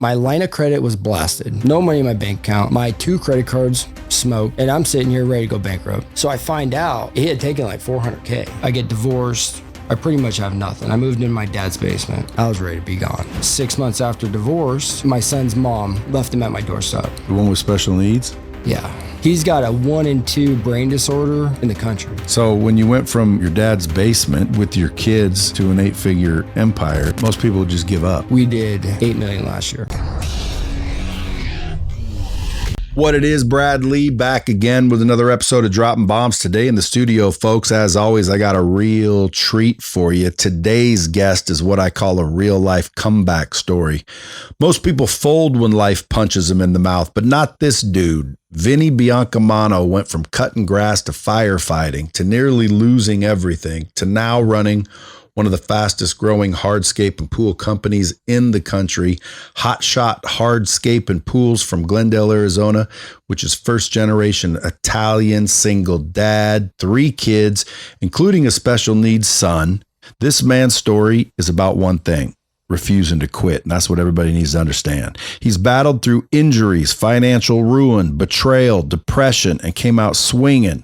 My line of credit was blasted. No money in my bank account. My 2 credit cards smoked, and I'm sitting here ready to go bankrupt. So I find out he had taken like $400K. I get divorced. I pretty much have nothing. I moved in my dad's basement. I was ready to be gone. 6 months after divorce, my son's mom left him at my doorstep. The one with special needs? Yeah. He's got a 1 in 2 brain disorder in the country. So when you went from your dad's basement with your kids to an 8-figure empire, most people would just give up. We did $8 million last year. What it is, Brad Lee, back again with another episode of Dropping Bombs. Today in the studio, folks, as always, I got a real treat for you. Today's guest is what I call a real-life comeback story. Most people fold when life punches them in the mouth, but not this dude. Vinnie Biancamano went from cutting grass to firefighting to nearly losing everything to now running one of the fastest growing hardscape and pool companies in the country, Hot Shot Hardscape Pools from Glendale, Arizona, which is first generation Italian single dad, 3 kids, including a special needs son. This man's story is about one thing: refusing to quit. And that's what everybody needs to understand. He's battled through injuries, financial ruin, betrayal, depression, and came out swinging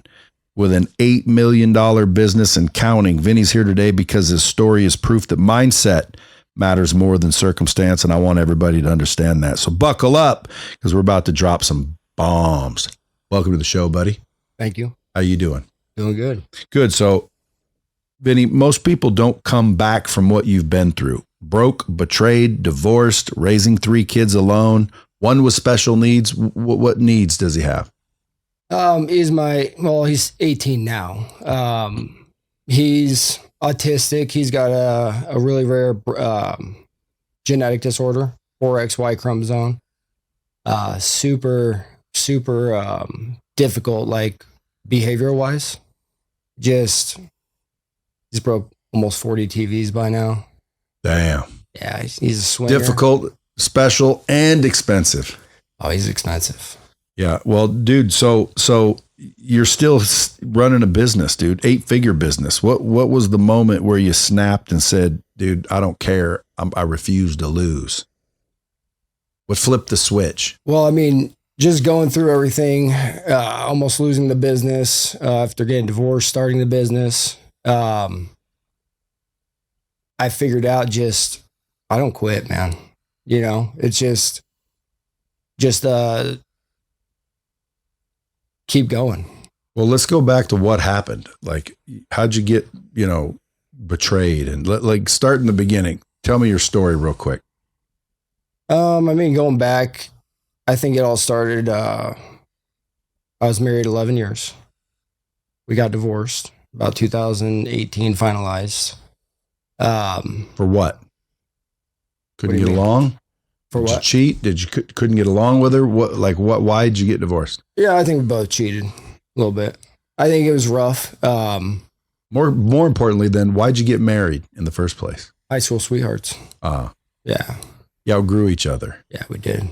with an $8 million business and counting. Vinny's here today because his story is proof that mindset matters more than circumstance, and I want everybody to understand that. So buckle up, because we're about to drop some bombs. Welcome to the show, buddy. Thank you. How you doing? Doing good. Good. So, Vinny, most people don't come back from what you've been through. Broke, betrayed, divorced, raising 3 kids alone, one with special needs. What needs does he have? He's 18 now. He's autistic. He's got a really rare genetic disorder, 4XY chromosome. Super difficult, like behavioral wise. He's broke almost 40 TVs by now. Damn. Yeah, he's a swinger. Difficult, special, and expensive. Oh, he's expensive. Yeah. Well, dude, so you're still running a business, dude, 8-figure business. What was the moment where you snapped and said, dude, I don't care. I refuse to lose? What flipped the switch? Well, I mean, just going through everything, almost losing the business, after getting divorced, starting the business. I figured out I don't quit, man. You know, it's just keep going. Well, let's go back to what happened. Like, how'd you get, betrayed? And start in the beginning. Tell me your story real quick. Going back, I think it all started, I was married 11 years. We got divorced about 2018, finalized. For what? Couldn't get along? For what? Did you cheat? Did you couldn't get along with her? Why did you get divorced? Yeah, I think we both cheated a little bit. I think it was rough. More importantly, then, why'd you get married in the first place? High school sweethearts. Yeah. You outgrew each other. Yeah, we did.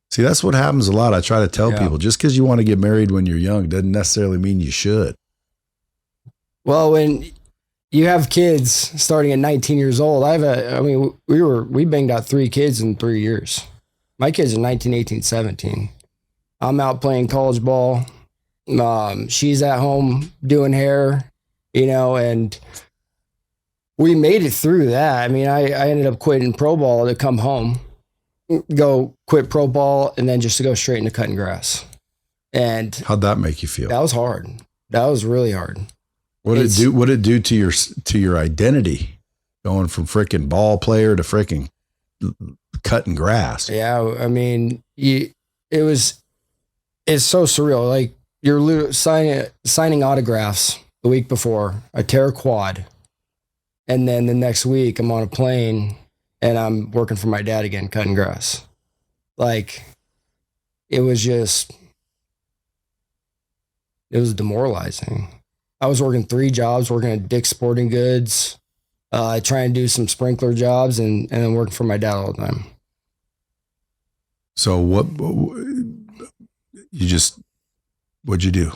See, that's what happens a lot. I try to tell people, just because you want to get married when you're young doesn't necessarily mean you should. Well, when you have kids starting at 19 years old, we banged out 3 kids in 3 years. My kids are 19, 18, 17. I'm out playing college ball. She's at home doing hair, and we made it through that. I mean, I ended up quitting pro ball to come home, go quit pro ball, and then just to go straight into cutting grass. And how'd that make you feel? That was hard. That was really hard. What did it do to your identity, going from freaking ball player to freaking cutting grass? Yeah, I mean, it's so surreal. Like, you're signing autographs the week before. I tear a quad, and then the next week I'm on a plane and I'm working for my dad again, cutting grass. Like, it was demoralizing. I was working 3 jobs, working at Dick's Sporting Goods, trying to do some sprinkler jobs, and then working for my dad all the time. So what'd you do?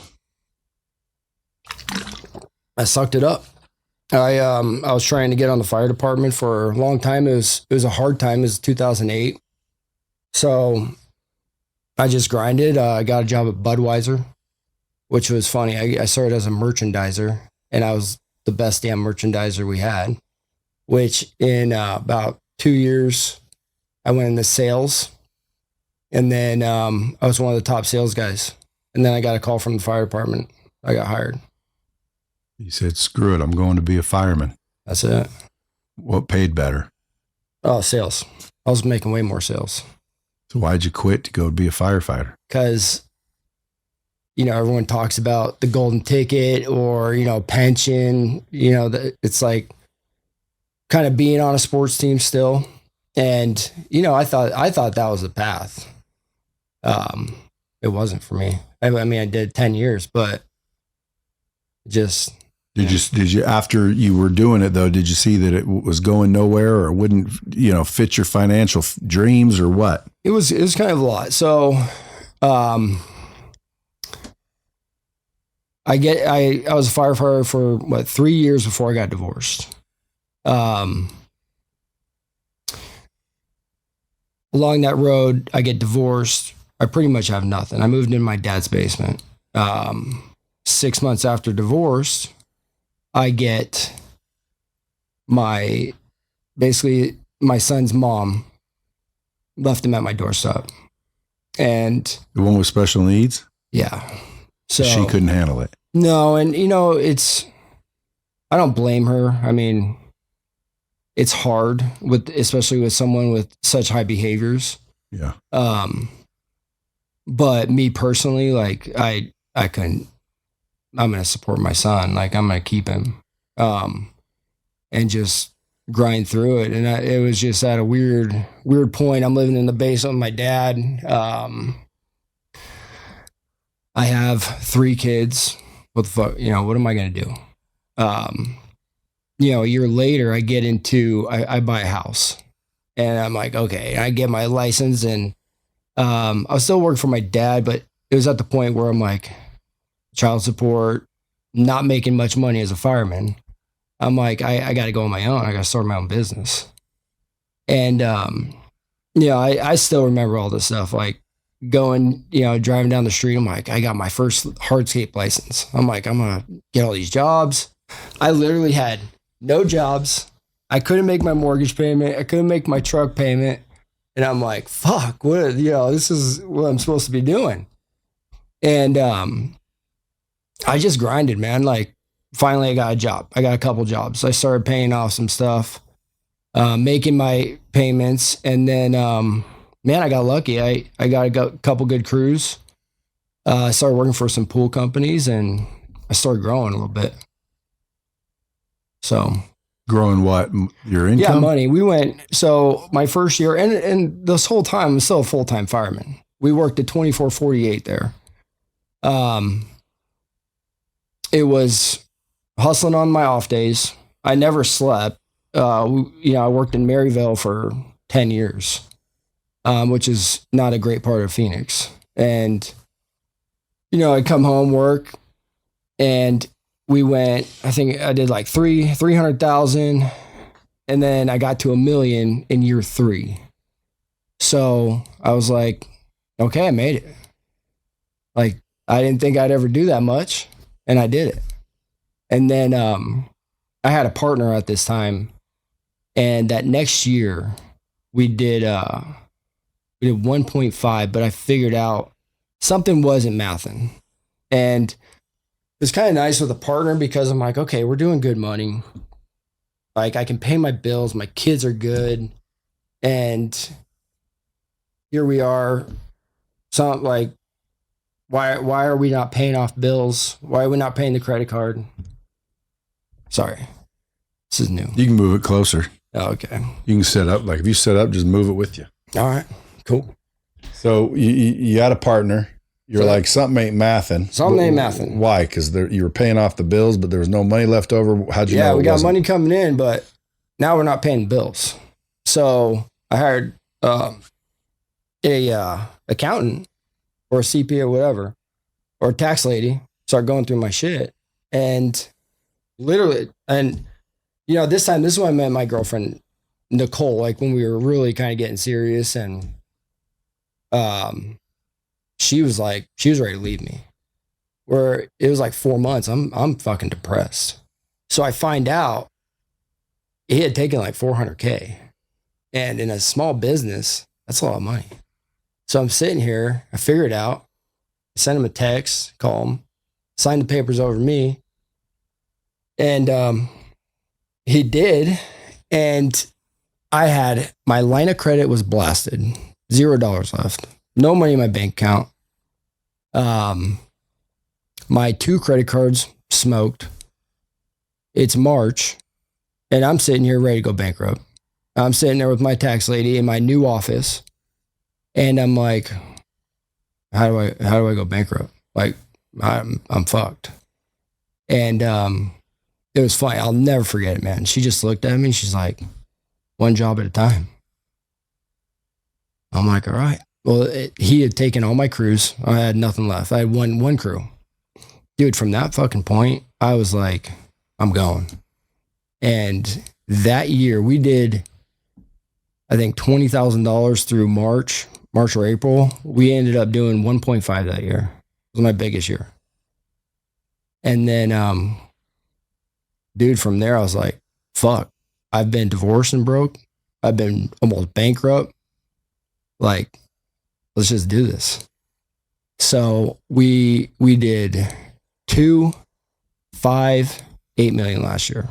I sucked it up. I was trying to get on the fire department for a long time. It was a hard time. It was 2008. So I just grinded. I got a job at Budweiser, which was funny. I started as a merchandiser, and I was the best damn merchandiser we had, which in about 2 years, I went into sales. And then I was one of the top sales guys. And then I got a call from the fire department. I got hired. You said, screw it, I'm going to be a fireman. That's it. What paid better? Oh, sales. I was making way more sales. So why'd you quit to go be a firefighter? Because, everyone talks about the golden ticket or, pension, it's like kind of being on a sports team still. And, I thought that was the path. It wasn't for me. I mean, I did 10 years, but just. Did you, after you were doing it though, did you see that it was going nowhere or wouldn't, fit your financial dreams or what? It was kind of a lot. So, I was a firefighter for 3 years before I got divorced. Along that road, I get divorced. I pretty much have nothing. I moved in my dad's basement. 6 months after divorce, I get my son's mom left him at my doorstep. And the one with special needs? Yeah. So she couldn't handle it. No. And I don't blame her. I mean, it's hard especially with someone with such high behaviors. Yeah. But me personally, like I couldn't, I'm going to support my son. Like I'm going to keep him, and just grind through it. And it was just at a weird point. I'm living in the basement with my dad. I have 3 kids. What the fuck, what am I going to do? A year later I get into, I buy a house and I'm like, okay, I get my license and, I was still working for my dad, but it was at the point where I'm like, child support, not making much money as a fireman. I'm like, I got to go on my own. I got to start my own business. And, I still remember all this stuff, like going, driving down the street. I'm like, I got my first hardscape license. I'm like, I'm going to get all these jobs. I literally had no jobs. I couldn't make my mortgage payment. I couldn't make my truck payment. And I'm like, fuck, what, this is what I'm supposed to be doing. And, I just grinded, man. Like finally I got a job. I got a couple jobs. I started paying off some stuff, making my payments. And then, man, I got lucky. I got a couple good crews. I started working for some pool companies and I started growing a little bit. So growing what? Your income? Yeah, money. We went, so my first year and this whole time I'm still a full-time fireman. We worked at 24/48 there. It was hustling on my off days. I never slept. I worked in Maryville for 10 years, which is not a great part of Phoenix. And, I'd come home, work, and we went, I think I did like 300,000. And then I got to $1 million in year 3. So I was like, okay, I made it. Like, I didn't think I'd ever do that much. And I did it. And then I had a partner at this time. And that next year we did 1.5, but I figured out something wasn't mathing. And it was kind of nice with a partner because I'm like, okay, we're doing good money. Like I can pay my bills. My kids are good. And here we are. So like, why are we not paying off bills? Why are we not paying the credit card? Sorry. This is new. You can move it closer. Oh, okay. You can set up. Like if you set up, just move it with you. All right. Cool. So you had a partner. You're like, something ain't mathing. Something ain't mathing. Why? Because you were paying off the bills, but there was no money left over. How'd you know? Yeah, we got money coming in, but now we're not paying bills. So I hired a accountant or a CPA or whatever, or a tax lady, start going through my shit. And literally, this time, this is when I met my girlfriend, Nicole, like when we were really kind of getting serious. And she was ready to leave me. Where it was like 4 months, I'm fucking depressed. So I find out he had taken like $400K. And in a small business, that's a lot of money. So I'm sitting here, I figure it out, send him a text, call him, sign the papers over to me. And he did. And I had, my line of credit was blasted. $0 left. No money in my bank account. My 2 credit cards smoked. It's March. And I'm sitting here ready to go bankrupt. I'm sitting there with my tax lady in my new office. And I'm like, how do I go bankrupt? Like, I'm fucked. And it was funny. I'll never forget it, man. She just looked at me. She's like, one job at a time. I'm like, all right. Well, he had taken all my crews. I had nothing left. I had one crew. Dude, from that fucking point, I was like, I'm going. And that year we did, I think, $20,000 through March or April. We ended up doing 1.5 that year. It was my biggest year. And then, dude, from there, I was like, fuck, I've been divorced and broke. I've been almost bankrupt. Like, let's just do this. So we did 2, 5, 8 million last year.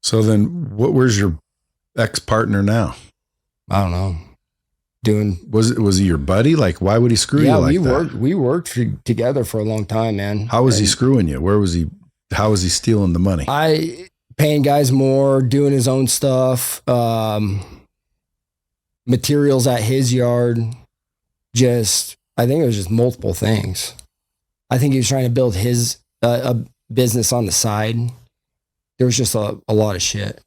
So then where's your ex-partner now? I don't know. Was he your buddy? Like, why would he screw you like that? We worked together for a long time, man. How was he screwing you? How was he stealing the money? Paying guys more, doing his own stuff, materials at his yard. I think it was just multiple things. I think he was trying to build his a business on the side. There was just a lot of shit.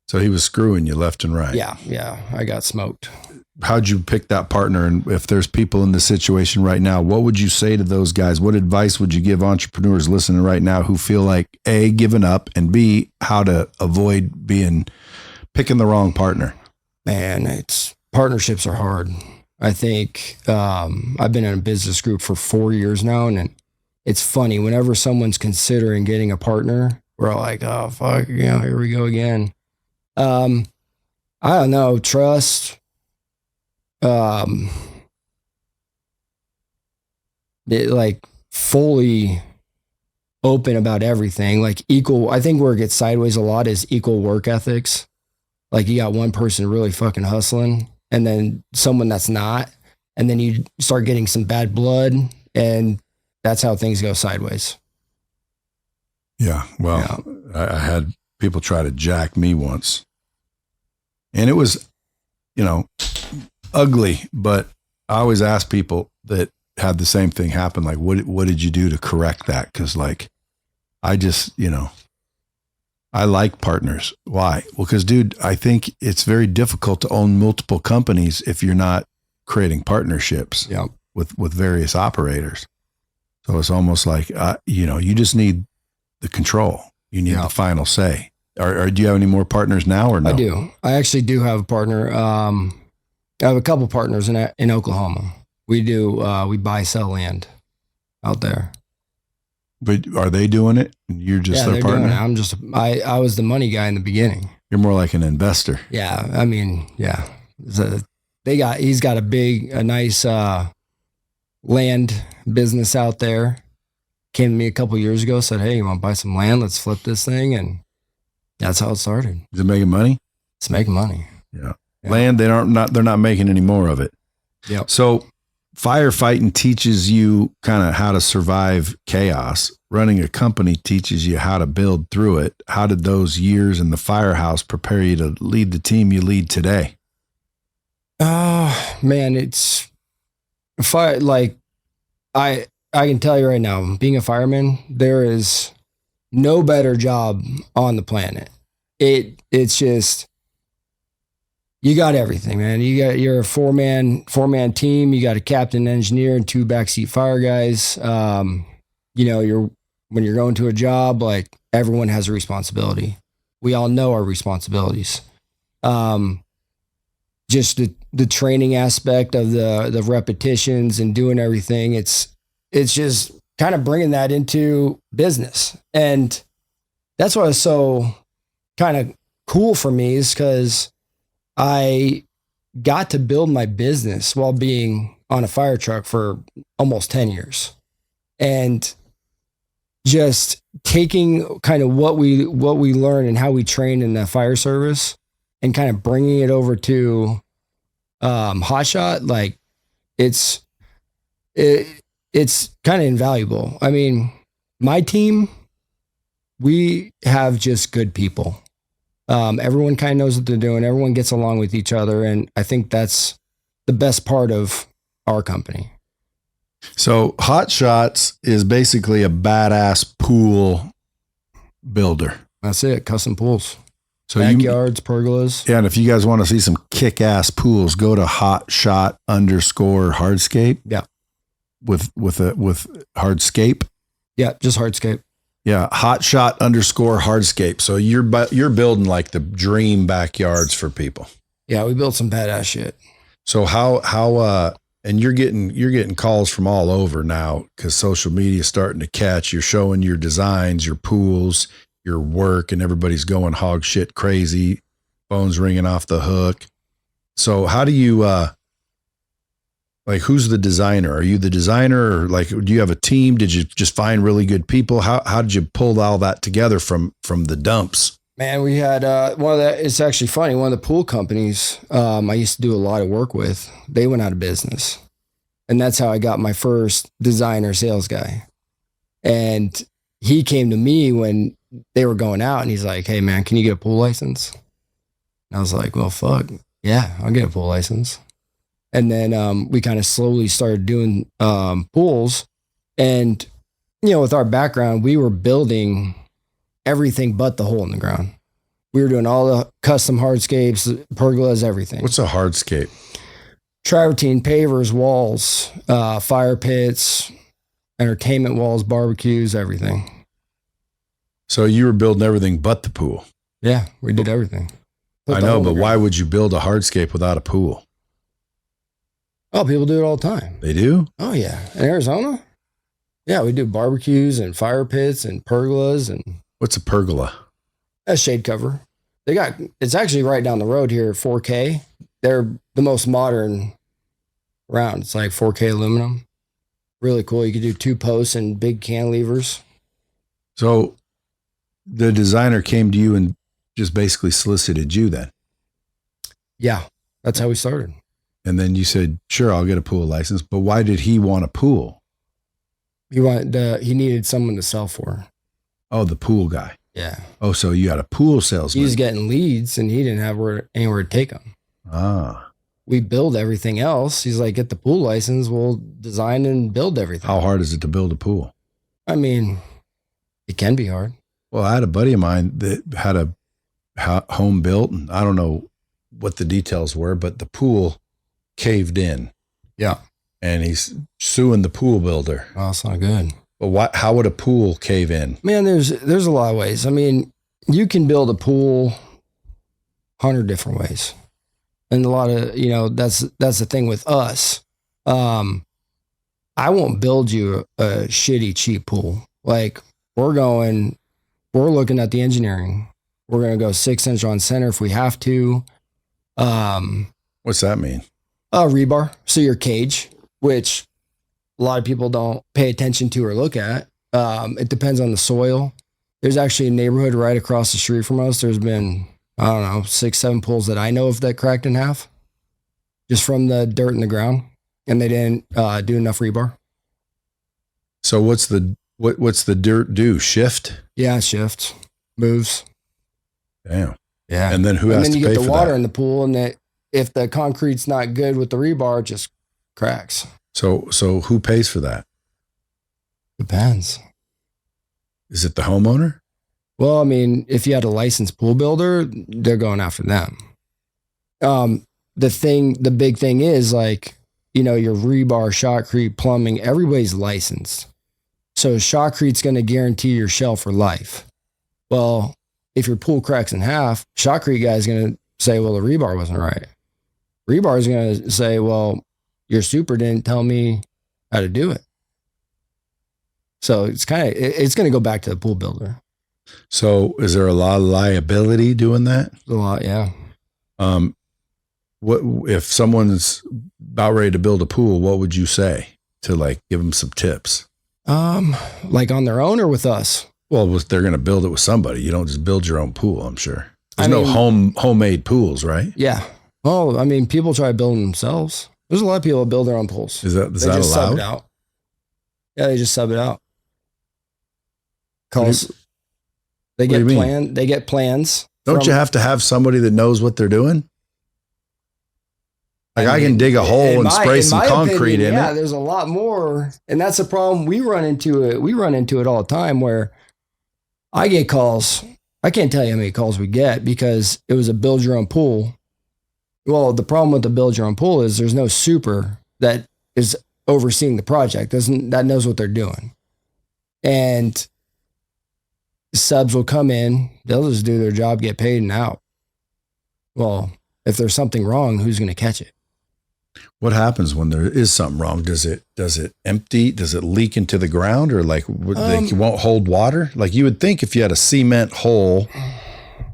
So he was screwing you left and right. Yeah. I got smoked. How'd you pick that partner? And if there's people in this situation right now, what would you say to those guys? What advice would you give entrepreneurs listening right now who feel like A, giving up, and B, how to avoid picking the wrong partner? Man, partnerships are hard. I think I've been in a business group for 4 years now, and it's funny, whenever someone's considering getting a partner, we're all like, oh, fuck, here we go again. I don't know, trust. Like fully open about everything, like equal. I think where it gets sideways a lot is equal work ethics. Like you got one person really fucking hustling and then someone that's not, and then you start getting some bad blood, and that's how things go sideways. Yeah. Well, yeah. I had people try to jack me once, and it was, ugly, but I always ask people that had the same thing happen, like, what did you do to correct that? Cause like, I just, I like partners. Why? Well, cause dude, I think it's very difficult to own multiple companies if you're not creating partnerships with various operators. So it's almost like, you just need the control. You need the final say. Or do you have any more partners now or no? I do. I actually do have a partner. I have a couple partners in Oklahoma. We buy, sell land out there. But are they doing it? You're just their partner? Doing it. I was the money guy in the beginning. You're more like an investor. Yeah. I mean, yeah. He's got a nice land business out there. Came to me a couple years ago, said, hey, you want to buy some land? Let's flip this thing. And that's how it started. Is it making money? It's making money. Yeah. Land, they're not making any more of it. Yeah. So firefighting teaches you kind of how to survive chaos. Running a company teaches you how to build through it. How did those years in the firehouse prepare you to lead the team you lead today? Oh, man, it's fire. Like I can tell you right now, being a fireman, there is no better job on the planet. It's just, you got everything, man. You're a four-man team. You got a captain, engineer, and 2 backseat fire guys. When you're going to a job, like everyone has a responsibility. We all know our responsibilities. Just the training aspect of the repetitions and doing everything. It's just kind of bringing that into business. And that's why it's so kind of cool for me, is because I got to build my business while being on a fire truck for almost 10 years. And just taking kind of what we learn and how we train in the fire service and kind of bringing it over to Hot Shot, like it's kind of invaluable. I mean, my team, we have just good people. Everyone kind of knows what they're doing. Everyone gets along with each other. And I think that's the best part of our company. So Hot Shots is basically a badass pool builder. That's it. Custom pools. So backyards, pergolas. Yeah, and if you guys want to see some kick-ass pools, go to Hot Shot _Hardscape. Yeah. With Hardscape. Yeah, just Hardscape. Yeah, Hot Shot _Hardscape. So you're building like the dream backyards for people. Yeah, we built some badass shit. So how and you're getting calls from all over now because social media is starting to catch. You're showing your designs, your pools, your work, and everybody's going hog shit crazy. Phones ringing off the hook. So how do you like, who's the designer? Are you the designer, or like, do you have a team? Did you just find really good people? How did you pull all that together from the dumps? Man, we had it's actually funny. One of the pool companies I used to do a lot of work with, they went out of business. And that's how I got my first designer sales guy. And he came to me when they were going out and he's like, "Hey man, can you get a pool license?" And I was like, "Well, fuck. Yeah, I'll get a pool license." And then we kind of slowly started doing pools. And, you know, with our background, we were building everything but the hole in the ground. We were doing all the custom hardscapes, pergolas, everything. What's a hardscape? Travertine, pavers, walls, fire pits, entertainment walls, barbecues, everything. So you were building everything but the pool. Yeah, we did everything. I know, but why would you build a hardscape without a pool? Oh, people do it all the time. They do? Oh, yeah. In Arizona? Yeah, we do barbecues and fire pits and pergolas. And what's a pergola? A shade cover. It's actually right down the road here, 4K. They're the most modern around. It's like 4K aluminum. Really cool. You could do 2 posts and big cantilevers. So the designer came to you and just basically solicited you then? Yeah, that's how we started. And then you said, "Sure, I'll get a pool license." But why did he want a pool? He needed someone to sell for. Oh, the pool guy. Yeah. Oh, so you had a pool salesman. He was getting leads and he didn't have anywhere to take them. Ah. We build everything else. He's like, "Get the pool license. We'll design and build everything." How hard is it to build a pool? I mean, it can be hard. Well, I had a buddy of mine that had a home built, and I don't know what the details were, but the pool caved in. Yeah. And he's suing the pool builder. Oh, that's not good. But how would a pool cave in? Man, there's a lot of ways. I mean, you can build a pool 100 different ways. And a lot of, that's the thing with us. I won't build you a shitty, cheap pool. Like, we're looking at the engineering. We're going to go 6-inch on center if we have to. What's that mean? Rebar. So your cage, which a lot of people don't pay attention to or look at. It depends on the soil. There's actually a neighborhood right across the street from us. There's been, I don't know, 6-7 pools that I know of that cracked in half just from the dirt in the ground, and they didn't do enough rebar. So what's the dirt do? Shift? Yeah, shifts, moves. Damn. Yeah. And then who has to pay for that? And then you get the water in the pool, and if the concrete's not good with the rebar, it just cracks. So who pays for that? Depends. Is it the homeowner? Well, I mean, if you had a licensed pool builder, they're going after them. The big thing is, like, your rebar, shotcrete, plumbing, everybody's licensed. So shotcrete's going to guarantee your shell for life. Well, if your pool cracks in half, shotcrete guy's going to say, "Well, the rebar wasn't right." Rebar is going to say, well, your super didn't tell me how to do it. So it's going to go back to the pool builder. So is there a lot of liability doing that? A lot, yeah. What if someone's about ready to build a pool? What would you say to like give them some tips? Like on their own or with us? Well, they're going to build it with somebody. You don't just build your own pool. I'm sure there's no homemade pools, right? Yeah. Well, I mean, people try building themselves. There's a lot of people that build their own pools. Is that just allowed? Sub it out. Yeah, they just sub it out. They get plans. Don't you have to have somebody that knows what they're doing? Like I can dig a hole and spray some concrete in it. Yeah, there's a lot more. And that's a problem. We run into it all the time where I get calls. I can't tell you how many calls we get because it was a build your own pool. Well, the problem with the build your own pool is there's no super that is overseeing the project. That knows what they're doing. And subs will come in, they'll just do their job, get paid and out. Well, if there's something wrong, who's going to catch it? What happens when there is something wrong? Does it empty? Does it leak into the ground or like you won't hold water? Like you would think if you had a cement hole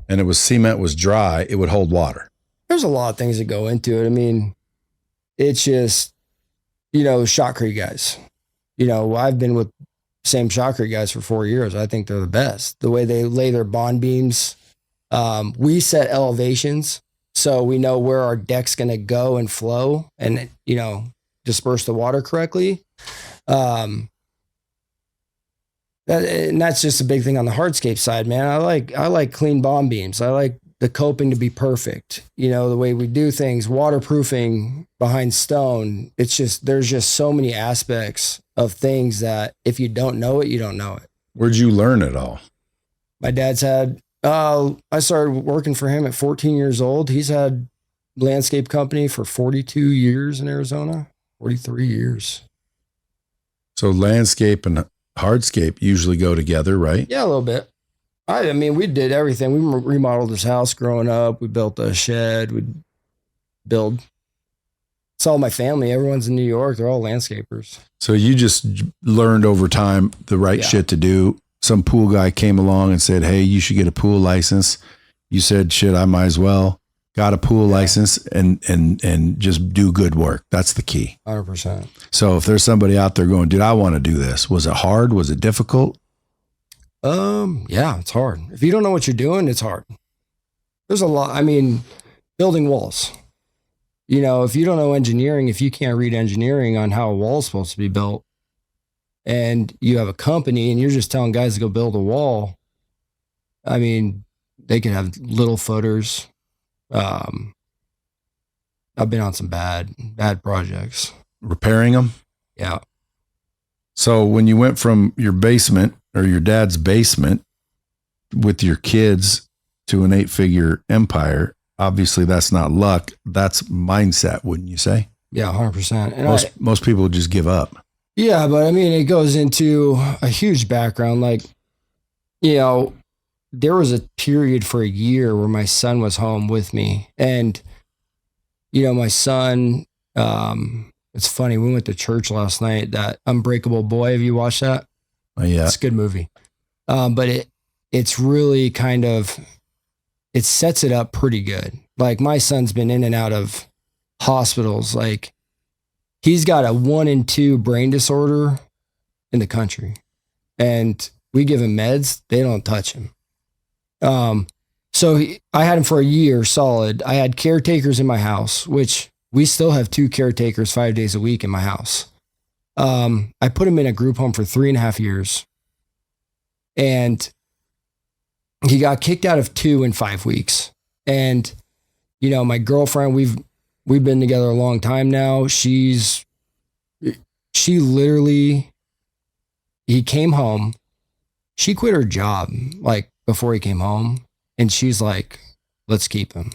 and cement was dry, it would hold water. There's a lot of things that go into it. I mean, it's just, shotcrete guys. I've been with same shotcrete guys for 4 years. I think they're the best. The way they lay their bond beams. We set elevations. So we know where our deck's going to go and flow and, disperse the water correctly. That's just a big thing on the hardscape side, man. I like clean bond beams. I like the coping to be perfect. The way we do things, waterproofing behind stone. There's just so many aspects of things that if you don't know it, you don't know it. Where'd you learn it all? My dad's had, I started working for him at 14 years old. He's had landscape company for 42 years in Arizona, 43 years. So landscape and hardscape usually go together, right? Yeah, a little bit. I mean, we did everything. We remodeled his house growing up. We built a shed. We'd build. It's all my family. Everyone's in New York. They're all landscapers. So you just learned over time the right shit to do. Some pool guy came along and said, hey, you should get a pool license. You said, shit, I might as well. Got a pool license and just do good work. That's the key. 100%. So if there's somebody out there going, dude, I want to do this. Was it hard? Was it difficult? Yeah, it's hard. If you don't know what you're doing, it's hard. There's a lot. I mean, building walls. If you don't know engineering, if you can't read engineering on how a wall is supposed to be built, and you have a company and you're just telling guys to go build a wall, I mean, they can have little footers. I've been on some bad projects. Repairing them? Yeah. So when you went from your basement or your dad's basement with your kids to an 8-figure empire, obviously that's not luck. That's mindset, wouldn't you say? Yeah, 100%. And most people would just give up. Yeah, but I mean, it goes into a huge background. Like, there was a period for a year where my son was home with me. And, my son, it's funny. We went to church last night, that Unbreakable Boy. Have you watched that? Oh, yeah. It's a good movie. But it's really kind of, it sets it up pretty good. Like my son's been in and out of hospitals. Like he's got a 1 in 2 brain disorder in the country. And we give him meds. They don't touch him. I had him for a year solid. I had caretakers in my house, which we still have 2 caretakers 5 days a week in my house. I put him in a group home for 3.5 years. And he got kicked out of 2 in 5 weeks. And, my girlfriend, we've been together a long time now. She literally, he came home. She quit her job like before he came home. And she's like, let's keep him.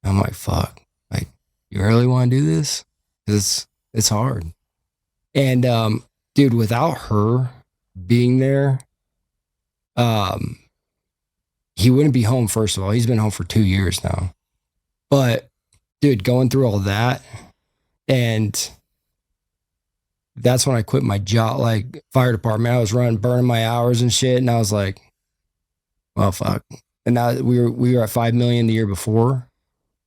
I'm like, fuck, like, you really want to do this? 'Cause it's hard. And, dude, without her being there, he wouldn't be home. First of all, he's been home for 2 years now, but dude, going through all that, and that's when I quit my job, like fire department. I was burning my hours and shit, and I was like, well, fuck. And now we were at 5 million the year before,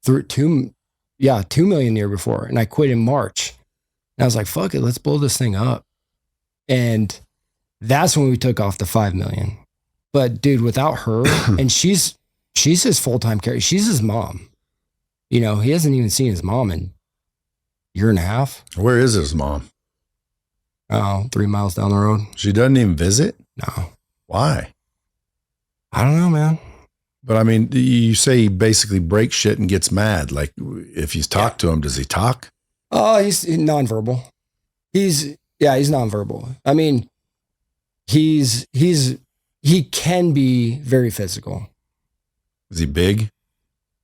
through 2 million the year before, and I quit in March. And I was like, fuck it, let's blow this thing up. And that's when we took off the 5 million. But dude, without her, and she's his full-time care. She's his mom. You know, he hasn't even seen his mom in a year and a half. Where is his mom? Oh, 3 miles down the road. She doesn't even visit? No. Why? I don't know, man. But I mean, you say he basically breaks shit and gets mad. Like, if you talk to him, does he talk? Oh, he's nonverbal. He's nonverbal. I mean, he can be very physical. Is he big?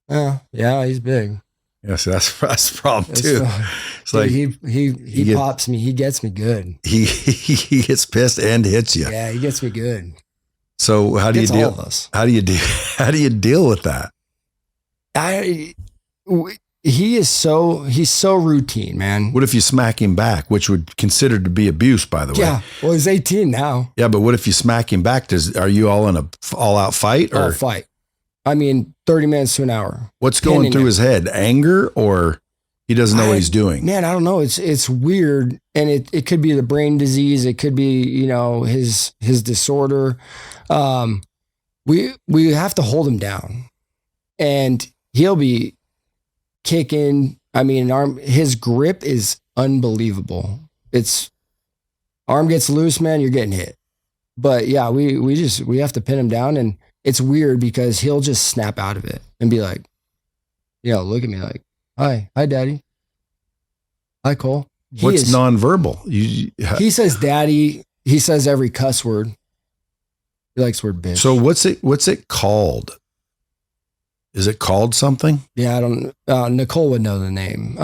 Yeah, he's big. Yes, that's the problem too. It's like he pops me. He gets me good. He gets pissed and hits you. Yeah, he gets me good. So how do you deal? All of us. How do you deal with that? He's so routine, man. What if you smack him back, which would consider to be abuse, by the way? Yeah. Well, he's 18 now. Yeah, but what if you smack him back? Are you all in a all out fight or fight? I mean, 30 minutes to an hour. What's going through his head? Anger, or he doesn't know what he's doing? Man, I don't know. It's weird. And it could be the brain disease. It could be, his disorder. We have to hold him down, and he'll be kicking. I mean, his grip is unbelievable. Arm gets loose, man, you're getting hit. But yeah, we have to pin him down, and it's weird because he'll just snap out of it and be like, look at me like, hi daddy. Hi, Cole. What's nonverbal? He says daddy. He says every cuss word. He likes the word bitch. So what's it called? Is it called something? Yeah, I don't, Nicole would know the name.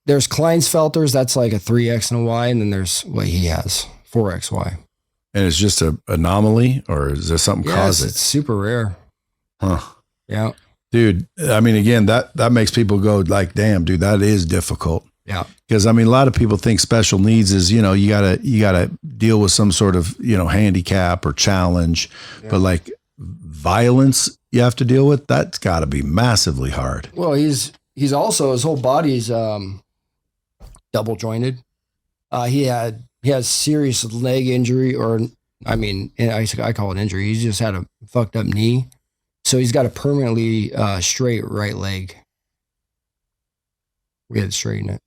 There's Klinefelter's, that's like a 3X and a Y. And then there's what he has, 4XY. And it's just an anomaly, or is there something cause it? It's super rare. Huh. Yeah. Dude, I mean, again, that makes people go like, damn, dude, that is difficult. Yeah. Because I mean, a lot of people think special needs is, you gotta deal with some sort of, handicap or challenge, but like violence you have to deal with, that's gotta be massively hard. Well, he's also, his whole body's double jointed. He has serious leg injury, or I call it injury. He's just had a fucked up knee. So he's got a permanently straight right leg. We had to straighten it.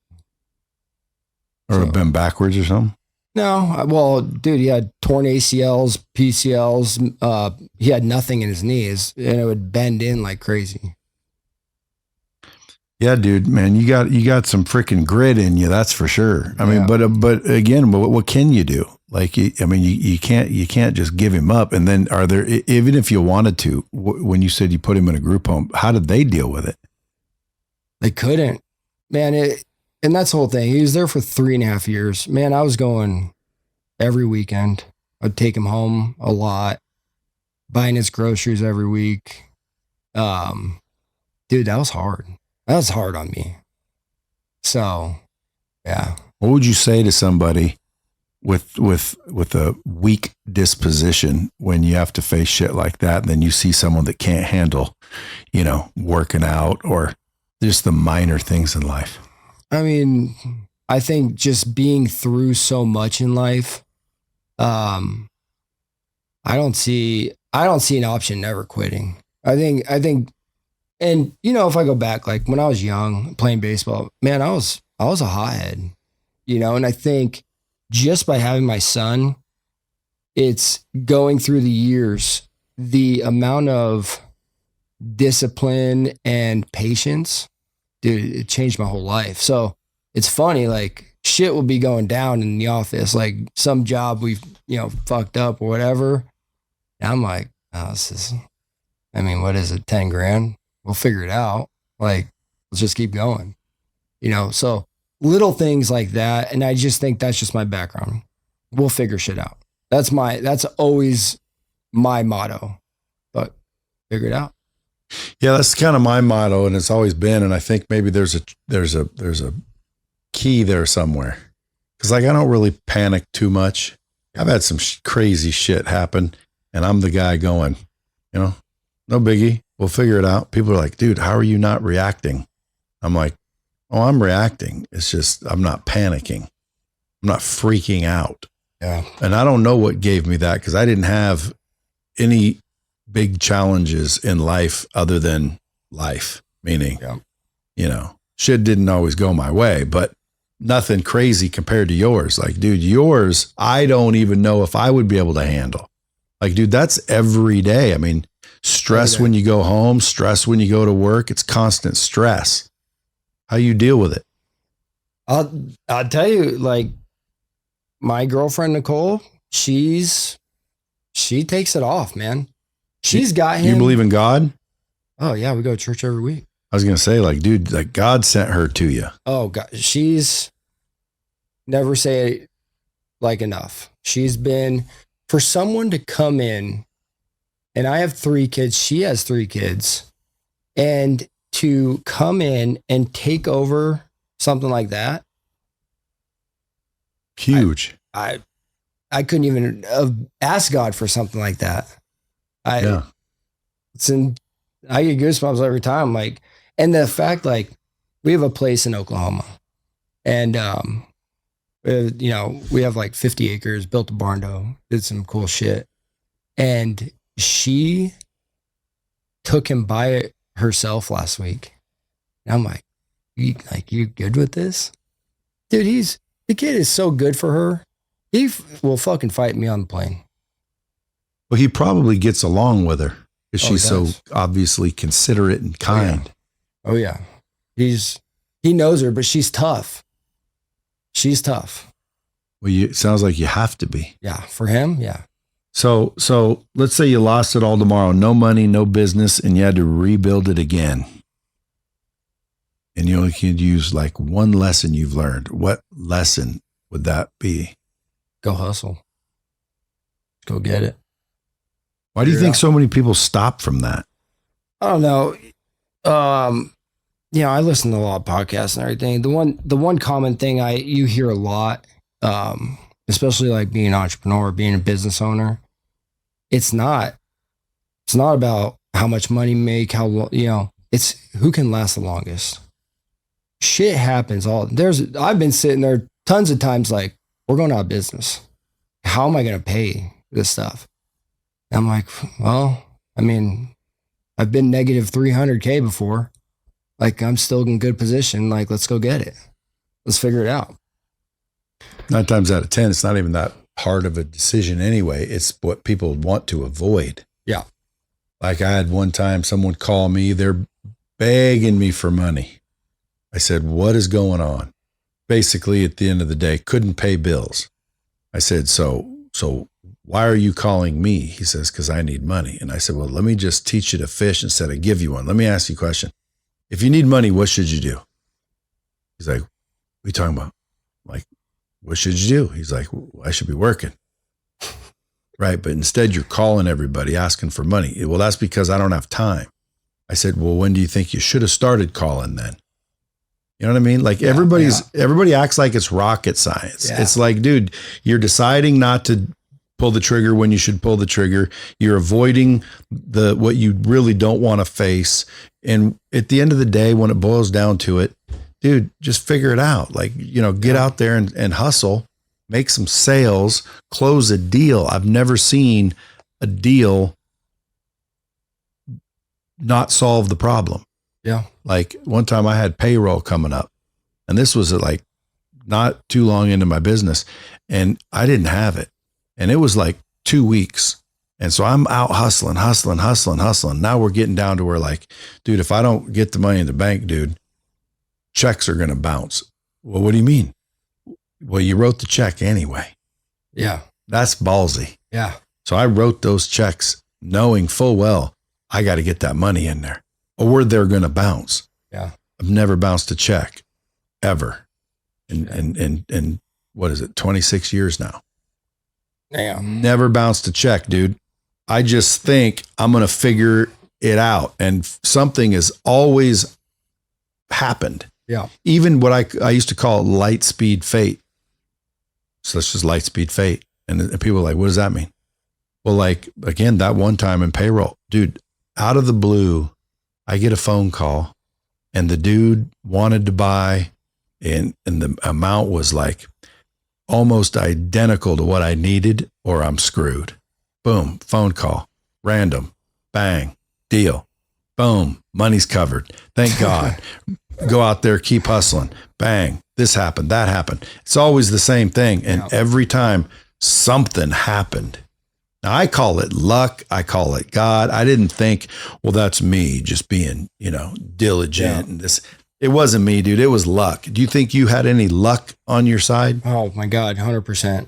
Or been backwards or something? No. Well, dude, he had torn ACLs, PCLs. He had nothing in his knees, and it would bend in like crazy. Yeah, dude, man, you got some freaking grit in you, that's for sure. I mean, but again, what can you do? Like, I mean, you can't just give him up. And then even if you wanted to, when you said you put him in a group home, how did they deal with it? They couldn't, man. And that's the whole thing. He was there for 3.5 years. Man, I was going every weekend. I'd take him home a lot, buying his groceries every week. Dude, that was hard. That was hard on me. So, yeah. What would you say to somebody with a weak disposition when you have to face shit like that, and then you see someone that can't handle, working out or just the minor things in life? I mean, I think just being through so much in life, I don't see an option never quitting. I think, and if I go back, like when I was young playing baseball, man, I was a hothead, and I think just by having my son, it's going through the years, the amount of discipline and patience, dude, it changed my whole life. So it's funny, like shit will be going down in the office, like some job we've, fucked up or whatever. And I'm like, oh, what is it? 10 grand? We'll figure it out. Like, let's just keep going, so little things like that. And I just think that's just my background. We'll figure shit out. That's always my motto, but figure it out. Yeah, that's kind of my motto, and it's always been. And I think maybe there's a key there somewhere, because like I don't really panic too much. I've had some crazy shit happen, and I'm the guy going, no biggie, we'll figure it out. People are like, dude, how are you not reacting? I'm like, oh, I'm reacting. It's just I'm not panicking. I'm not freaking out. Yeah, and I don't know what gave me that, because I didn't have any big challenges in life other than life, meaning, shit didn't always go my way, but nothing crazy compared to yours. Like, dude, yours, I don't even know if I would be able to handle. Like, dude, that's every day. I mean, stress when you go home, stress when you go to work. It's constant stress. How you deal with it? I'll tell you, like, my girlfriend, Nicole, she takes it off, man. She's got him. You believe in God? Oh yeah, we go to church every week. I was going to say, like, dude, like God sent her to you. Oh God, she's never say it like enough. She's been, for someone to come in, and I have 3 kids, she has 3 kids, and to come in and take over something like that. Huge. I couldn't even ask God for something like that. I get goosebumps every time. Like, and the fact, like, we have a place in Oklahoma, and we have like 50 acres, built a barn door, did some cool shit, and she took him by it herself last week. And I'm like, you good with this, dude? The kid is so good for her. He will fucking fight me on the plane. Well, he probably gets along with her because she's so obviously considerate and kind. Oh yeah. He knows her, but she's tough. She's tough. Well, it sounds like you have to be. Yeah. For him. Yeah. So let's say you lost it all tomorrow, no money, no business, and you had to rebuild it again. And you only could use like one lesson you've learned. What lesson would that be? Go hustle. Go get it. Why do you think so many people stop from that? I don't know. I listen to a lot of podcasts and everything. The one common thing you hear a lot, especially like being an entrepreneur, being a business owner, it's not about how much money you make, it's who can last the longest. Shit happens I've been sitting there tons of times like, we're going out of business. How am I going to pay this stuff? And I'm like, well, I mean, I've been negative 300K before. Like, I'm still in good position. Like, let's go get it. Let's figure it out. 9 times out of 10, it's not even that hard of a decision anyway. It's what people want to avoid. Yeah. Like, I had one time someone call me, they're begging me for money. I said, what is going on? Basically, at the end of the day, couldn't pay bills. I said, so why are you calling me? He says, because I need money. And I said, well, let me just teach you to fish instead of give you one. Let me ask you a question. If you need money, what should you do? He's like, what are you talking about? I'm like, what should you do? He's like, well, I should be working. Right. But instead you're calling everybody asking for money. Well, that's because I don't have time. I said, well, when do you think you should have started calling then? You know what I mean? Like everybody acts like it's rocket science. Yeah. It's like, dude, you're deciding not to pull the trigger when you should pull the trigger. You're avoiding what you really don't want to face. And at the end of the day, when it boils down to it, dude, just figure it out. Like, get out there and hustle, make some sales, close a deal. I've never seen a deal not solve the problem. Yeah. Like one time I had payroll coming up, and this was like not too long into my business, and I didn't have it. And it was like 2 weeks. And so I'm out hustling. Now we're getting down to where like, dude, if I don't get the money in the bank, dude, checks are going to bounce. Well, what do you mean? Well, you wrote the check anyway. Yeah. That's ballsy. Yeah. So I wrote those checks knowing full well I got to get that money in there or they're going to bounce. Yeah. I've never bounced a check ever. And what is it? 26 years now. Damn. Never bounced a check, dude. I just think I'm going to figure it out, and something has always happened. Yeah. Even what I used to call light speed fate. So that's just light speed fate. And people are like, what does that mean? Well, like, again, that one time in payroll, dude, out of the blue, I get a phone call and the dude wanted to buy, and the amount was like almost identical to what I needed, or I'm screwed. Boom, phone call, random, bang, deal, boom, money's covered. Thank God. Go out there, keep hustling. Bang, this happened, that happened. It's always the same thing. And every time something happened. Now, I call it luck. I call it God. I didn't think, well, that's me just being, diligent and this. It wasn't me, dude. It was luck. Do you think you had any luck on your side? Oh my God, 100%.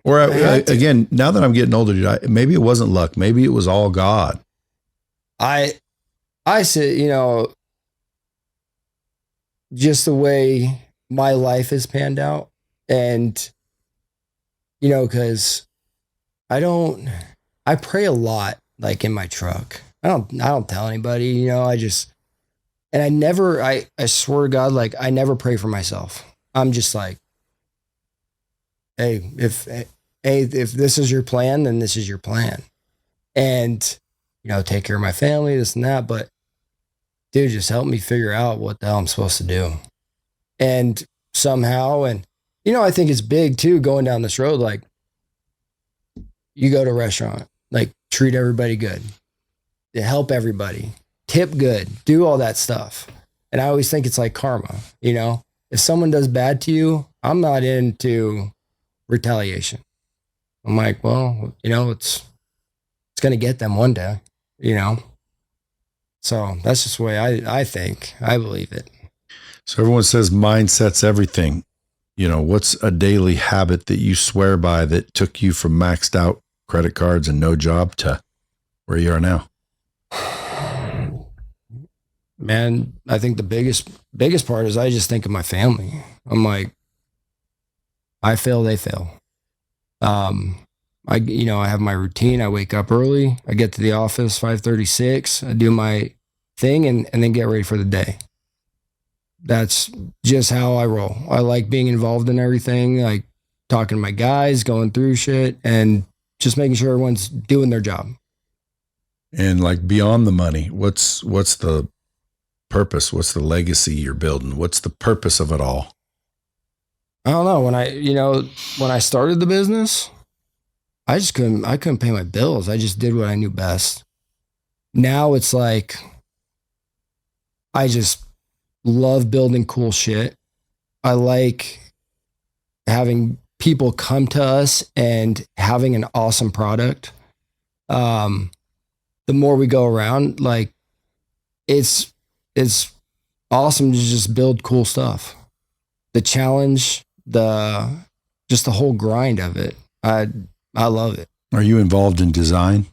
Or again, now that I'm getting older, dude, maybe it wasn't luck. Maybe it was all God. I said, just the way my life has panned out, and, cause I pray a lot, like in my truck. I don't tell anybody, and I swear to God, like I never pray for myself. I'm just like, hey, if this is your plan, then this is your plan. And, take care of my family, this and that. But dude, just help me figure out what the hell I'm supposed to do. And somehow, and, I think it's big too, going down this road. Like, you go to a restaurant, like treat everybody good, help everybody, tip good, do all that stuff. And I always think it's like karma, if someone does bad to you, I'm not into retaliation. I'm like, well, it's going to get them one day, So that's just the way I think. I believe it. So everyone says mindset's everything. What's a daily habit that you swear by that took you from maxed out credit cards and no job to where you are now? Man, I think the biggest part is I just think of my family. I'm like, I fail, they fail. I have my routine. I wake up early. I get to the office 5:36. I do my thing and then get ready for the day. That's just how I roll. I like being involved in everything, like talking to my guys, going through shit, and just making sure everyone's doing their job. And like beyond the money, what's the purpose? What's the legacy you're building? What's the purpose of it all? I don't know. When I started the business, I couldn't pay my bills. I just did what I knew best. Now it's like, I just love building cool shit. I like having people come to us and having an awesome product. The more we go around, like it's awesome to just build cool stuff. The challenge, just the whole grind of it. I love it. Are you involved in design?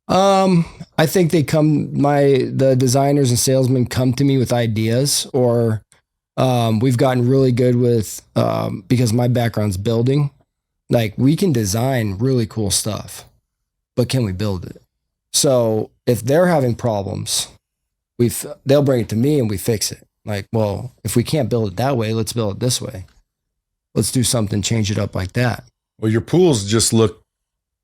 I think the designers and salesmen come to me with ideas, or we've gotten really good with, because my background's building, like we can design really cool stuff, but can we build it? So if they're having problems, they'll bring it to me and we fix it. Like, well, if we can't build it that way, let's build it this way. Let's do something, change it up like that. Well, your pools just look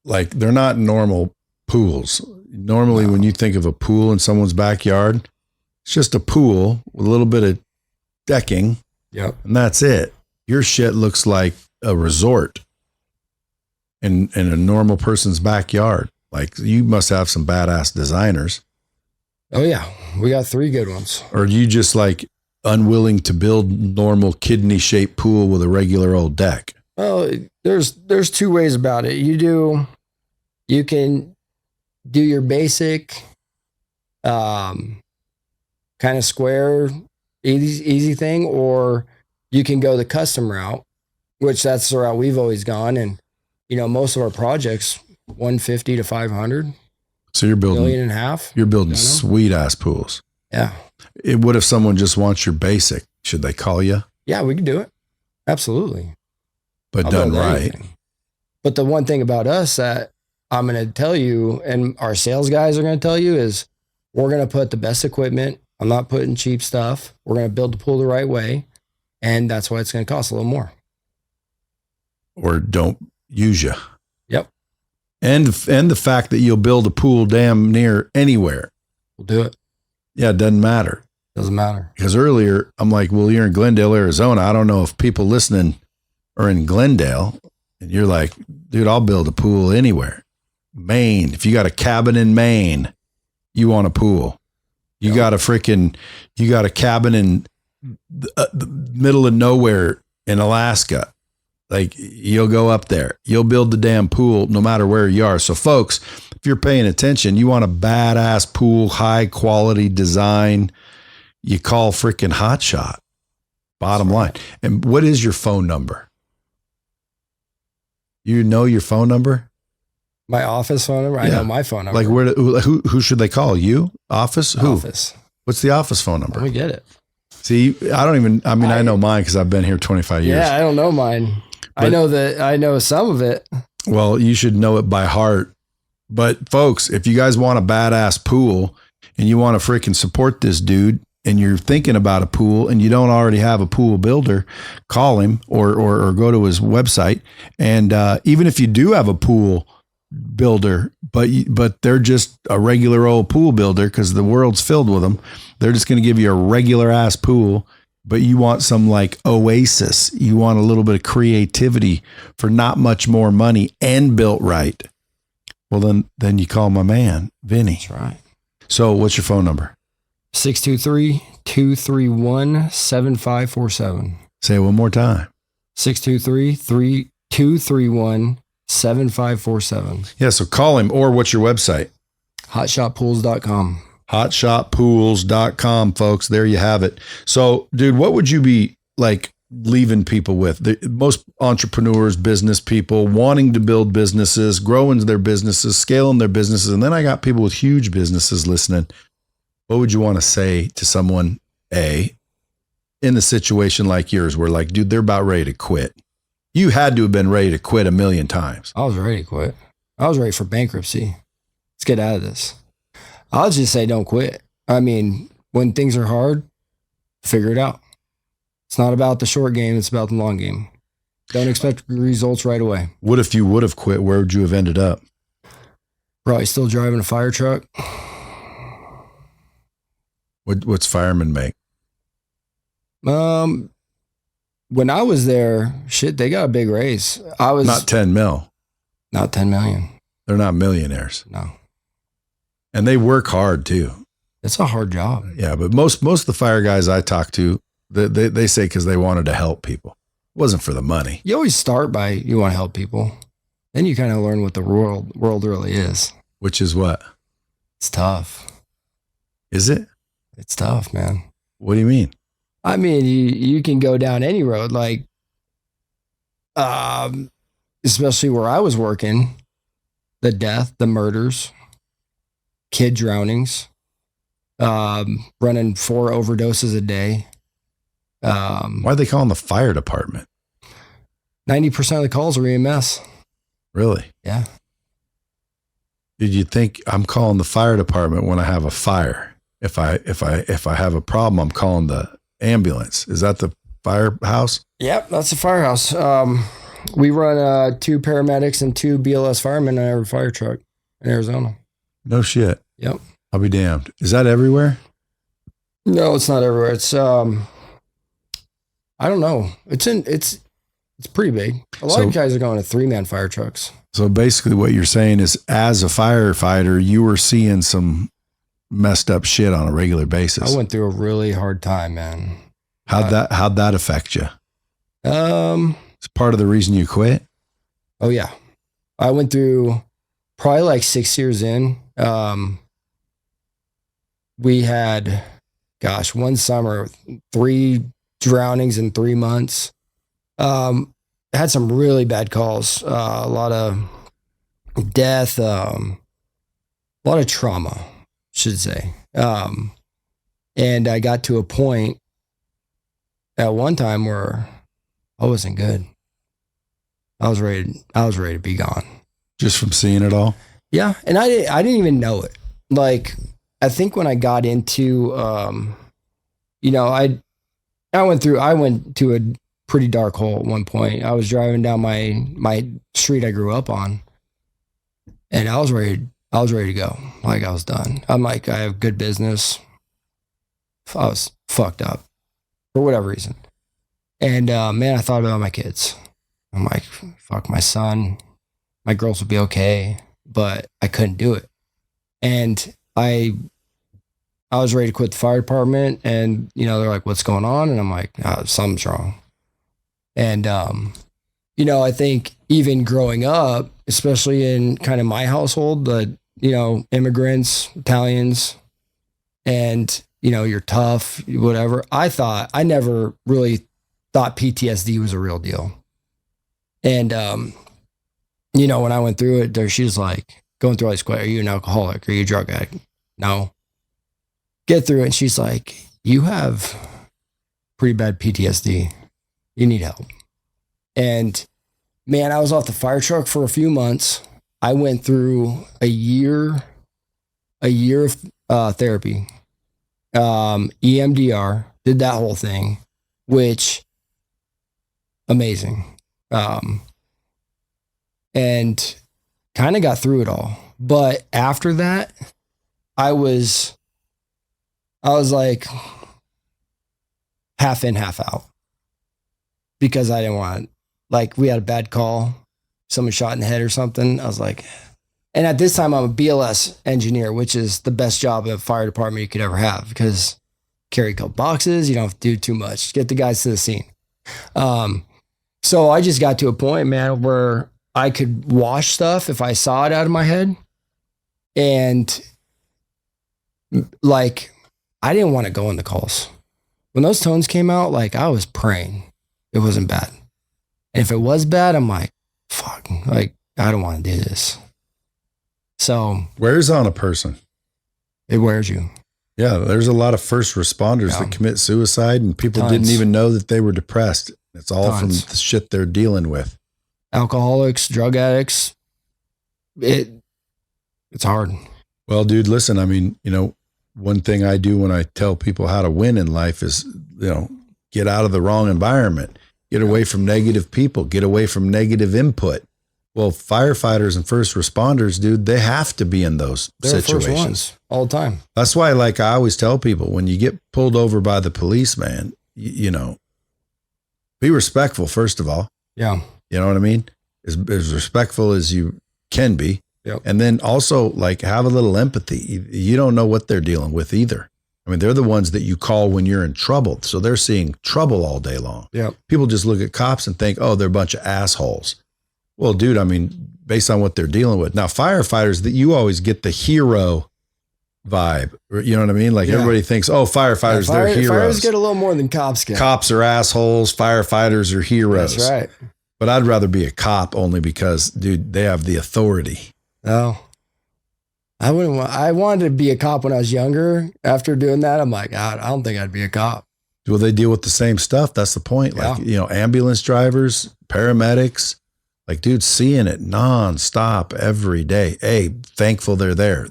like they're not normal pools. Normally, when you think of a pool in someone's backyard, it's just a pool with a little bit of decking. Yep. And that's it. Your shit looks like a resort in a normal person's backyard. Like, you must have some badass designers. Oh yeah, we got 3 good ones. Or are you just like unwilling to build normal kidney shaped pool with a regular old deck? Well, there's 2 ways about it. You can do your basic, kind of square, easy thing, or you can go the custom route, which that's the route we've always gone. And, most of our projects, 150 to 500. So you're building $1.5 million. You're building sweet ass pools. Yeah. What if someone just wants your basic? Should they call you? Yeah, we can do it. Absolutely. But done right. Anything. But the one thing about us that I'm going to tell you, and our sales guys are going to tell you, is we're going to put the best equipment. I'm not putting cheap stuff. We're going to build the pool the right way. And that's why it's going to cost a little more. Or don't use you. Yep. And the fact that you'll build a pool damn near anywhere. We'll do it. Yeah, it doesn't matter. Doesn't matter. Because earlier, I'm like, well, you're in Glendale, Arizona. I don't know if people listening are in Glendale. And you're like, dude, I'll build a pool anywhere. Maine. If you got a cabin in Maine, you want a pool. You got a cabin in the middle of nowhere in Alaska. Like, you'll go up there. You'll build the damn pool no matter where you are. So, folks, if you're paying attention, you want a badass pool, high quality design, you call freaking Hot Shot. Bottom line. And what is your phone number? You know your phone number? My office phone number? I know my phone number. Like, who should they call? You? Office? Who? Office. What's the office phone number? Let me get it. See, I know mine because I've been here 25 years. Yeah, I don't know mine. But I know some of it. Well, you should know it by heart. But folks, if you guys want a badass pool and you want to freaking support this dude and you're thinking about a pool and you don't already have a pool builder, call him or go to his website. And even if you do have a pool builder, but they're just a regular old pool builder because the world's filled with them, they're just going to give you a regular ass pool. But you want some like oasis. You want a little bit of creativity for not much more money and built right. Well, then you call my man, Vinnie. That's right. So what's your phone number? 623-231-7547. Say it one more time. 623-231-7547. Yeah, so call him. Or what's your website? HotShotPools.com. HotShotPools.com, folks. There you have it. So, dude, what would you be like leaving people with? Most entrepreneurs, business people wanting to build businesses, growing their businesses, scaling their businesses. And then I got people with huge businesses listening. What would you want to say to someone, in a situation like yours where like, dude, they're about ready to quit? You had to have been ready to quit a million times. I was ready to quit. I was ready for bankruptcy. Let's get out of this. I'll just say don't quit. I mean, when things are hard, figure it out. It's not about the short game. It's about the long game. Don't expect results right away. What if you would have quit? Where would you have ended up? Probably still driving a fire truck. What's firemen make? When I was there, they got a big raise. I was not 10 mil. Not 10 million. They're not millionaires. No. And they work hard too. It's a hard job. Yeah, but most of the fire guys I talk to, they say because they wanted to help people. It wasn't for the money. You always start by you want to help people. Then you kind of learn what the world really is. Which is what? It's tough. Is it? It's tough, man. What do you mean? I mean, you can go down any road, like, especially where I was working, the death, the murders, kid drownings, running 4 overdoses a day. Why are they calling the fire department? 90% of the calls are EMS. Really? Yeah. Did you think I'm calling the fire department when I have a fire? If I have a problem, I'm calling the ambulance. Is that the firehouse? Yep, that's the firehouse. We run 2 paramedics and 2 BLS firemen in every fire truck in Arizona. No shit. Yep. I'll be damned. Is that everywhere? No, it's not everywhere. It's I don't know. It's pretty big. A lot of guys are going to 3-man fire trucks. So basically what you're saying is as a firefighter, you were seeing some messed up shit on a regular basis. I went through a really hard time, man. How'd that affect you? It's part of the reason you quit. Oh yeah. I went through probably like 6 years in. We had, one summer, 3 drownings in 3 months. Had some really bad calls. A lot of death, a lot of trauma, should say. And I got to a point at one time where I wasn't good. I was ready to be gone. Just from seeing it all? Yeah. And I didn't even know it. Like, I think when I got into, you know, I went to a pretty dark hole at one point. I was driving down my street I grew up on, and I was ready to go. Like, I was done. I'm like, I have good business. I was fucked up for whatever reason. And man, I thought about my kids. I'm like, fuck, my son, my girls will be okay, but I couldn't do it. And I was ready to quit the fire department, and you know, they're like, what's going on? And I'm like, something's wrong. And you know, I think even growing up, especially in kind of my household, the, you know, immigrants, Italians, and you know, you're tough, whatever. I never really thought PTSD was a real deal. And you know, when I went through it, there, she was like going through all these, are you an alcoholic? Are you a drug addict? No. Get through it. And she's like, you have pretty bad PTSD. You need help. And man, I was off the fire truck for a few months. I went through a year of therapy, EMDR, did that whole thing, which amazing. And kind of got through it all. But after that, I was like half in, half out, because I didn't want, like, we had a bad call, someone shot in the head or something. I was like, and at this time I'm a BLS engineer, which is the best job at a fire department you could ever have, because carry a couple boxes, you don't have to do too much, get the guys to the scene. So I just got to a point, man, where I could wash stuff if I saw it out of my head. And like, I didn't want to go in the calls. When those tones came out, like, I was praying it wasn't bad. And if it was bad, I'm like, fuck, like, I don't want to do this. So wears on a person. It wears you. Yeah. There's a lot of first responders that commit suicide, and people didn't even know that they were depressed. It's all from the shit they're dealing with. Alcoholics, drug addicts. It's hard. Well, dude, listen, I mean, you know, one thing I do when I tell people how to win in life is, you know, get out of the wrong environment, get away from negative people, get away from negative input. Well, firefighters and first responders, dude, they have to be in those situations. First ones, all the time. That's why, like, I always tell people, when you get pulled over by the police, man, you know, be respectful, first of all. Yeah. You know what I mean? As respectful as you can be. Yep. And then also, like, have a little empathy. You don't know what they're dealing with either. I mean, they're the ones that you call when you're in trouble. So they're seeing trouble all day long. Yep. People just look at cops and think, oh, they're a bunch of assholes. Well, dude, I mean, based on what they're dealing with. Now, firefighters, that you always get the hero vibe. You know what I mean? Like, everybody thinks, oh, firefighters, they're heroes. Fires get a little more than cops get. Cops are assholes. Firefighters are heroes. That's right. But I'd rather be a cop, only because, dude, they have the authority. No, I wouldn't want, I wanted to be a cop when I was younger. After doing that, I'm like, I don't think I'd be a cop. Well, they deal with the same stuff. That's the point. Yeah. Like, you know, ambulance drivers, paramedics, like, dude, seeing it nonstop every day. Hey, thankful they're there.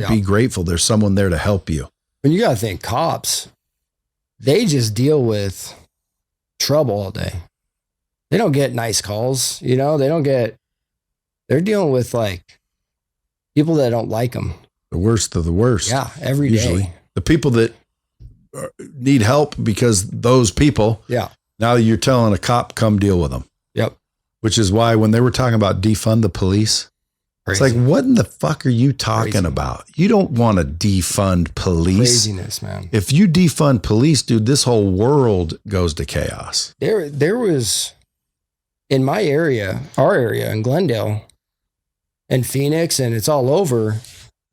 Be grateful there's someone there to help you. And you got to think, cops, they just deal with trouble all day. They don't get nice calls, you know, they're dealing with, like, people that don't like them. The worst of the worst. Yeah, every usually. day. The people that need help, because those people, now you're telling a cop, come deal with them. Yep. Which is why when they were talking about defund the police, Crazy. It's like, what in the fuck are you talking about? You don't want to defund police. Craziness, man. If you defund police, dude, this whole world goes to chaos. There was, in my area, our area in Glendale and Phoenix, and it's all over,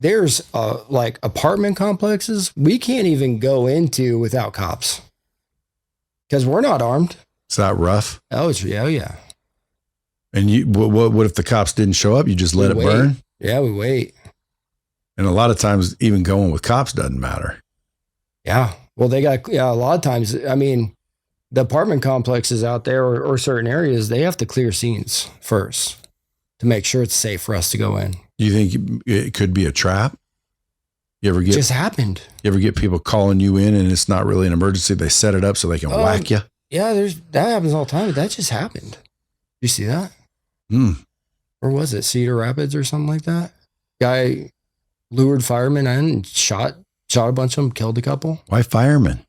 there's like apartment complexes we can't even go into without cops because we're not armed. Is that rough? Oh, yeah. And you, what if the cops didn't show up? You just let it burn? Yeah, we wait. And a lot of times, even going with cops doesn't matter. Yeah. Well, a lot of times, I mean, the apartment complexes out there or certain areas, they have to clear scenes first. to make sure it's safe for us to go in. Do you think it could be a trap? You ever It just happened. You ever get people calling you in and it's not really an emergency? They set it up so they can whack you? Yeah, that happens all the time. But that just happened. You see that? Or was it Cedar Rapids or something like that? Guy lured firemen in and shot a bunch of them, killed a couple. Why firemen?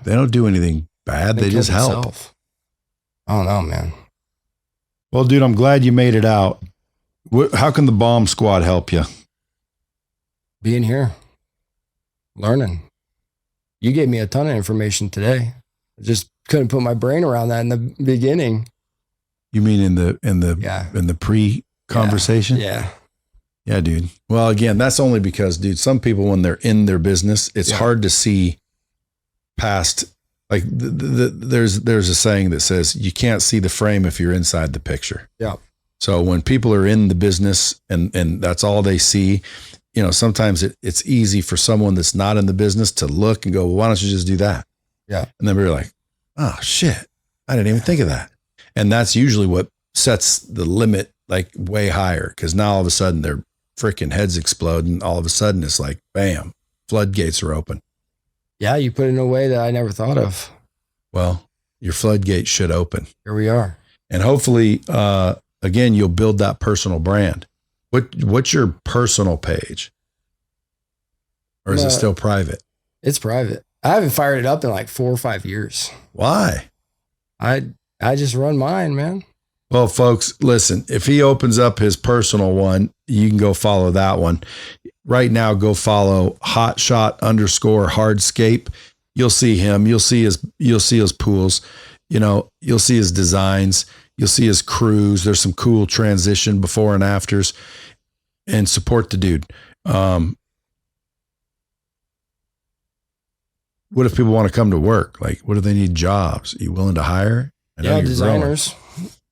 They don't do anything bad. They just help. Himself. I don't know, man. Well, dude, I'm glad you made it out. How can the bomb squad help you? Being here, learning. You gave me a ton of information today. I just couldn't put my brain around that in the beginning. You mean in the pre-conversation? Yeah. Yeah, dude. Well, again, that's only because, dude, some people, when they're in their business, it's hard to see past. Like there's a saying that says you can't see the frame if you're inside the picture. Yeah. So when people are in the business and that's all they see, you know, sometimes it's easy for someone that's not in the business to look and go, well, why don't you just do that? Yeah. And then we're like, oh shit, I didn't even think of that. And that's usually what sets the limit like way higher. Cause now all of a sudden their freaking heads explode and all of a sudden it's like, bam, floodgates are open. Yeah. You put it in a way that I never thought of. Well, your floodgates should open. Here we are. And hopefully, again, you'll build that personal brand. What's your personal page? Or is it still private? It's private. I haven't fired it up in like 4 or 5 years. Why? I just run mine, man. Well, folks, listen, if he opens up his personal one, you can go follow that one. Right now, go follow Hot Shot _Hardscape. You'll see him. You'll see his pools. You know, you'll see his designs. You'll see his crews. There's some cool transition before and afters. And support the dude. What if people want to come to work? Like, what if they need jobs? Are you willing to hire? Yeah, designers.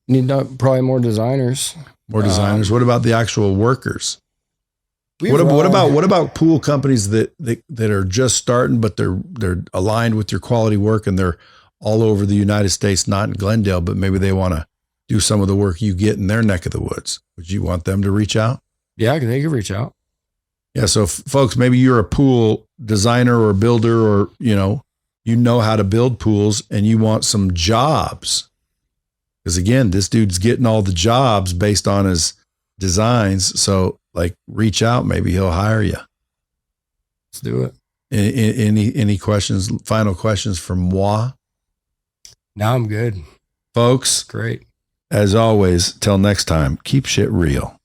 Need probably more designers. More designers. What about the actual workers? What about pool companies that are just starting, but they're aligned with your quality work and they're all over the United States, not in Glendale, but maybe they want to do some of the work you get in their neck of the woods. Would you want them to reach out? Yeah, they could reach out. Yeah. So folks, maybe you're a pool designer or builder, or, you know how to build pools and you want some jobs. Because again, this dude's getting all the jobs based on his designs. So like reach out, maybe he'll hire you. Let's do it. Any questions, final questions from moi? Now I'm good. Folks. Great. As always, till next time, keep shit real.